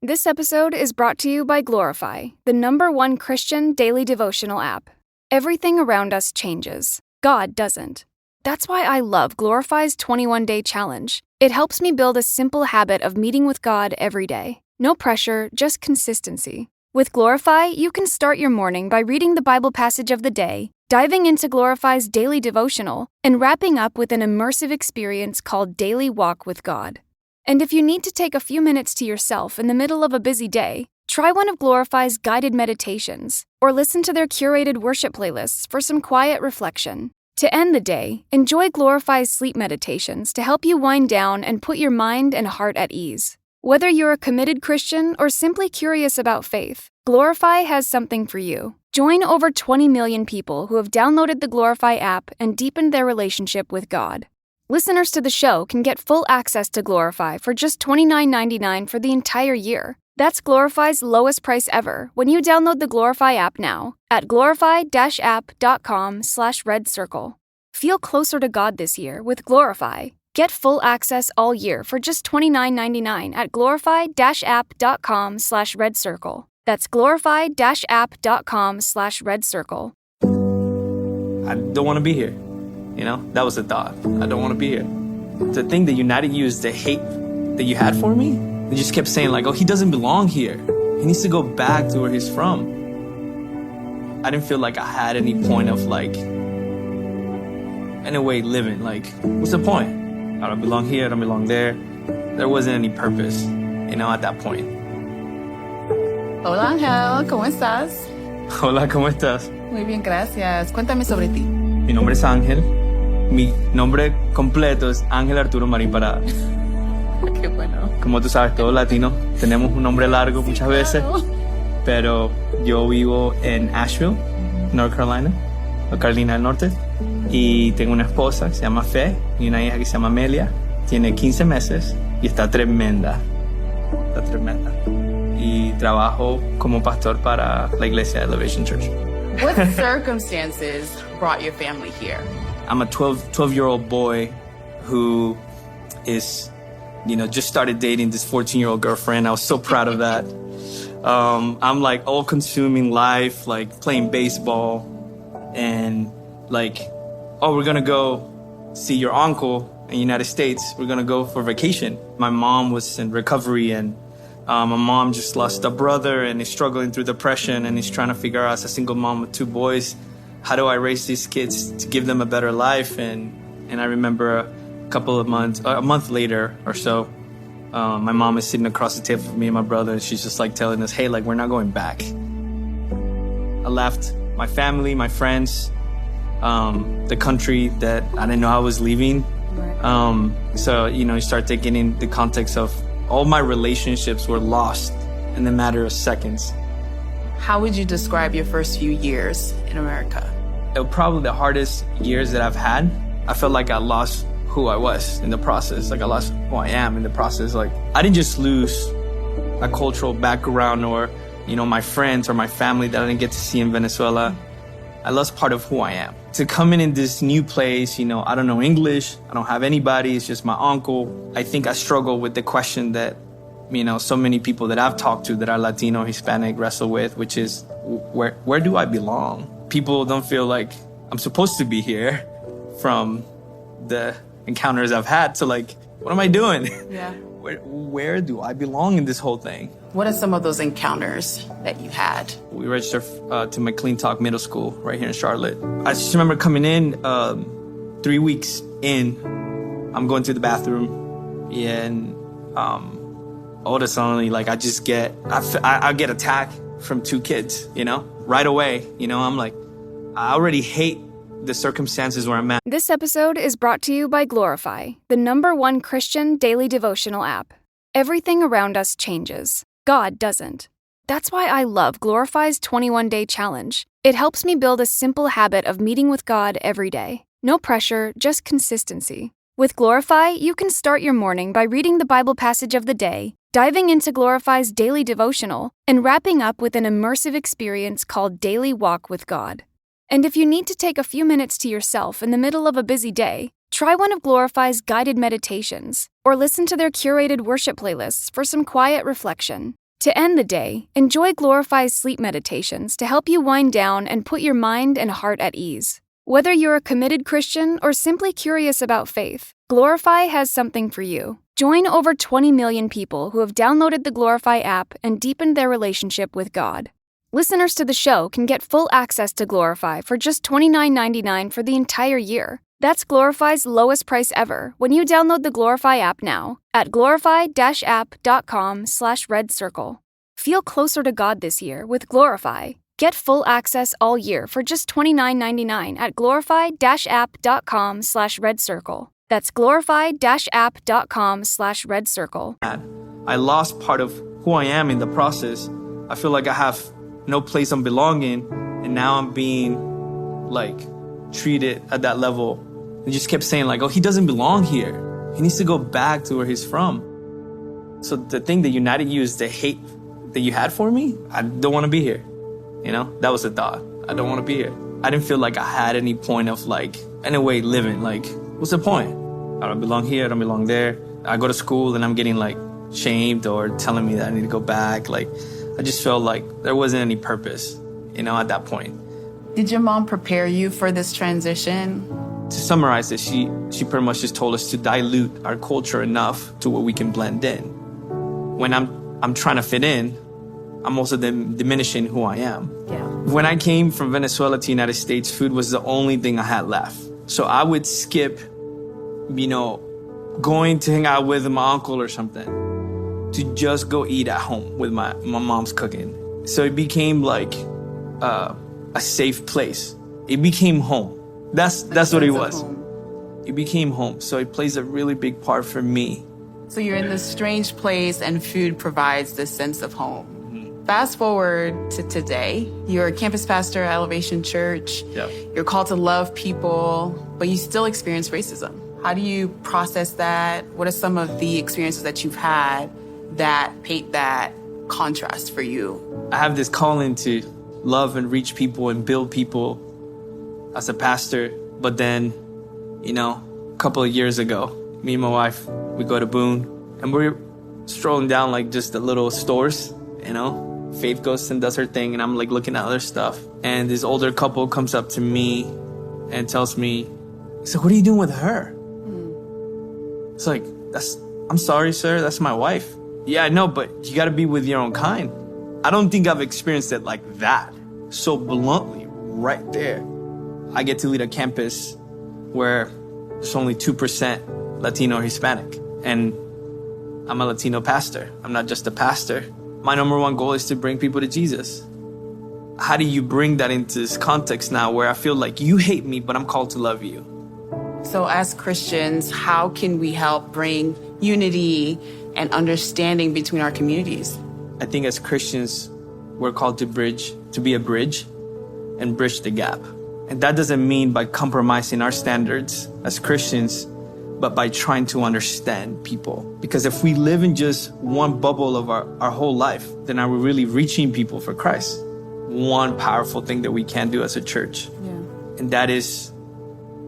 This episode is brought to you by Glorify, the #1 Christian daily devotional app. Everything around us changes. God doesn't. That's why I love Glorify's 21-day challenge. It helps me build a simple habit of meeting with God every day. No pressure, just consistency. With Glorify, you can start your morning by reading the Bible passage of the day, diving into Glorify's daily devotional, and wrapping up with an immersive experience called Daily Walk with God. And if you need to take a few minutes to yourself in the middle of a busy day, try one of Glorify's guided meditations, or listen to their curated worship playlists for some quiet reflection. To end the day, enjoy Glorify's sleep meditations to help you wind down and put your mind and heart at ease. Whether you're a committed Christian or simply curious about faith, Glorify has something for you. Join over 20 million people who have downloaded the Glorify app and deepened their relationship with God. Listeners to the show can get full access to Glorify for just $29.99 for the entire year. That's Glorify's lowest price ever when you download the Glorify app now at glorify-app.com/redcircle. Feel closer to God this year with Glorify. Get full access all year for just $29.99 at glorify-app.com/redcircle. That's glorify-app.com/redcircle. I don't want to be here. That was the thought. I don't want to be here. The thing that united you is the hate that you had for me. You just kept saying oh, he doesn't belong here. He needs to go back to where he's from. I didn't feel like I had any point of anyway, living. What's the point? I don't belong here, I don't belong there. There wasn't any purpose, at that point. Hola, Angelo, ¿cómo estás? Hola, ¿cómo estás? Muy bien, gracias. Cuéntame sobre ti. Mi nombre es Ángel. Mi nombre completo es Ángel Arturo Marín Parada. Qué bueno. Como tú sabes, todos latinos tenemos un nombre largo muchas veces, pero yo vivo en Asheville, North Carolina, o Carolina del Norte, y tengo una esposa que se llama Fe y una hija que se llama Amelia. Tiene 15 meses y está tremenda. Está tremenda. Y trabajo como pastor para la iglesia de Elevation Church. What circumstances brought your family here? I'm a 12-year-old boy who is, just started dating this 14-year-old girlfriend. I was so proud of that. I'm all-consuming life, playing baseball, and we're gonna go see your uncle in the United States. We're gonna go for vacation. My mom was in recovery, and my mom just lost a brother and is struggling through depression and is trying to figure out, as a single mom with 2 boys, how do I raise these kids to give them a better life? And I remember a month later or so, my mom is sitting across the table from me and my brother, and she's just telling us, hey, we're not going back. I left my family, my friends, the country that I didn't know I was leaving. So, you start thinking in the context of all my relationships were lost in a matter of seconds. How would you describe your first few years in America? It was probably the hardest years that I've had. I felt like I lost who I was in the process. I lost who I am in the process. I didn't just lose my cultural background or, my friends or my family that I didn't get to see in Venezuela. I lost part of who I am. To come in this new place, I don't know English. I don't have anybody. It's just my uncle. I think I struggle with the question that, so many people that I've talked to that are Latino, Hispanic wrestle with, which is, where do I belong? People don't feel like I'm supposed to be here from the encounters I've had. So what am I doing? Yeah. Where do I belong in this whole thing? What are some of those encounters that you had? We registered to McClintock Middle School right here in Charlotte. I just remember coming in 3 weeks in, I'm going to the bathroom, and all of a sudden, I get attacked from 2 kids, right away. I'm I already hate the circumstances where I'm at. This episode is brought to you by Glorify, the #1 Christian daily devotional app. Everything around us changes. God doesn't. That's why I love Glorify's 21-day challenge. It helps me build a simple habit of meeting with God every day. No pressure, just consistency. With Glorify, you can start your morning by reading the Bible passage of the day, diving into Glorify's daily devotional, and wrapping up with an immersive experience called Daily Walk with God. And if you need to take a few minutes to yourself in the middle of a busy day, try one of Glorify's guided meditations, or listen to their curated worship playlists for some quiet reflection. To end the day, enjoy Glorify's sleep meditations to help you wind down and put your mind and heart at ease. Whether you're a committed Christian or simply curious about faith, Glorify has something for you. Join over 20 million people who have downloaded the Glorify app and deepened their relationship with God. Listeners to the show can get full access to Glorify for just $29.99 for the entire year. That's Glorify's lowest price ever when you download the Glorify app now at glorify-app.com/redcircle. Feel closer to God this year with Glorify. Get full access all year for just $29.99 at glorify-app.com/redcircle. That's glorify-app.com/redcircle. I lost part of who I am in the process. I feel like I have no place I'm belonging, and now I'm being treated at that level. And just kept saying oh, he doesn't belong here. He needs to go back to where he's from. So the thing that united you is the hate that you had for me. I don't want to be here. That was the thought. I don't want to be here. I didn't feel like I had any point of any way living. What's the point? I don't belong here. I don't belong there. I go to school and I'm getting shamed or telling me that I need to go back. I just felt like there wasn't any purpose, at that point. Did your mom prepare you for this transition? To summarize it, she pretty much just told us to dilute our culture enough to where we can blend in. When I'm trying to fit in, I'm also diminishing who I am. Yeah. When I came from Venezuela to the United States, food was the only thing I had left. So I would skip, going to hang out with my uncle or something to just go eat at home with my mom's cooking. So it became a safe place. It became home. That's what it was. It became home. So it plays a really big part for me. So you're in this strange place and food provides this sense of home. Mm-hmm. Fast forward to today. You're a campus pastor at Elevation Church. Yep. You're called to love people, but you still experience racism. How do you process that? What are some of the experiences that you've had that paint that contrast for you? I have this calling to love and reach people and build people as a pastor. But then, a couple of years ago, me and my wife, we go to Boone and we're strolling down just the little stores, Faith goes and does her thing and I'm looking at other stuff. And this older couple comes up to me and tells me, so what are you doing with her? It's I'm sorry, sir, that's my wife. Yeah, I know, but you gotta be with your own kind. I don't think I've experienced it like that, so bluntly, right there. I get to lead a campus where there's only 2% Latino or Hispanic, and I'm a Latino pastor. I'm not just a pastor. My number one goal is to bring people to Jesus. How do you bring that into this context now where I feel like you hate me, but I'm called to love you? So as Christians, how can we help bring unity and understanding between our communities? I think as Christians, we're called to be a bridge and bridge the gap. And that doesn't mean by compromising our standards as Christians, but by trying to understand people. Because if we live in just one bubble of our whole life, then are we really reaching people for Christ? One powerful thing that we can do as a church. Yeah. And that is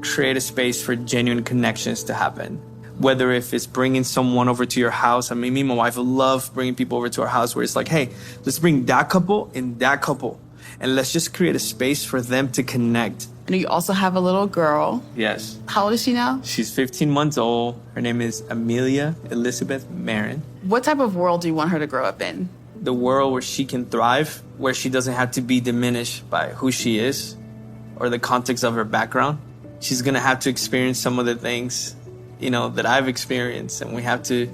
create a space for genuine connections to happen. Whether if it's bringing someone over to your house. I mean, me and my wife love bringing people over to our house where it's hey, let's bring that couple and that couple. And let's just create a space for them to connect. And you also have a little girl. Yes. How old is she now? She's 15 months old. Her name is Amelia Elizabeth Marin. What type of world do you want her to grow up in? The world where she can thrive, where she doesn't have to be diminished by who she is or the context of her background. She's going to have to experience some of the things, that I've experienced, and we have to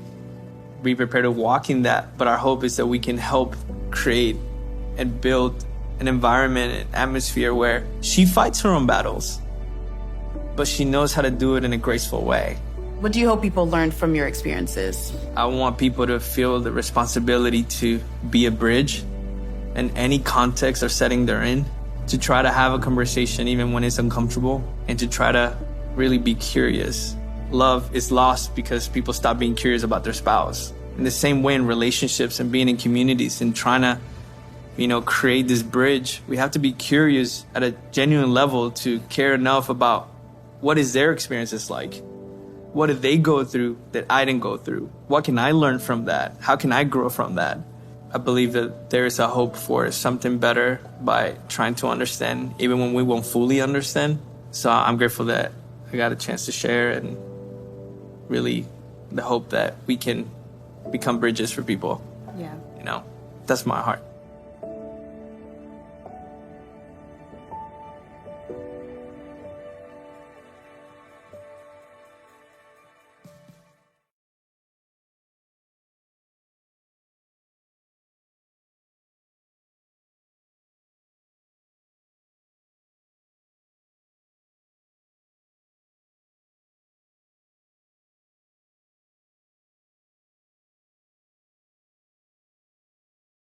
be prepared to walk in that. But our hope is that we can help create and build an environment, an atmosphere where she fights her own battles, but she knows how to do it in a graceful way. What do you hope people learn from your experiences? I want people to feel the responsibility to be a bridge in any context or setting they're in, to try to have a conversation even when it's uncomfortable, and to try to really be curious. Love is lost because people stop being curious about their spouse. In the same way in relationships and being in communities and trying to create this bridge, we have to be curious at a genuine level to care enough about what is their experiences like. What did they go through that I didn't go through? What can I learn from that? How can I grow from that? I believe that there is a hope for something better by trying to understand, even when we won't fully understand. So I'm grateful that I got a chance to share, and really the hope that we can become bridges for people. Yeah. That's my heart.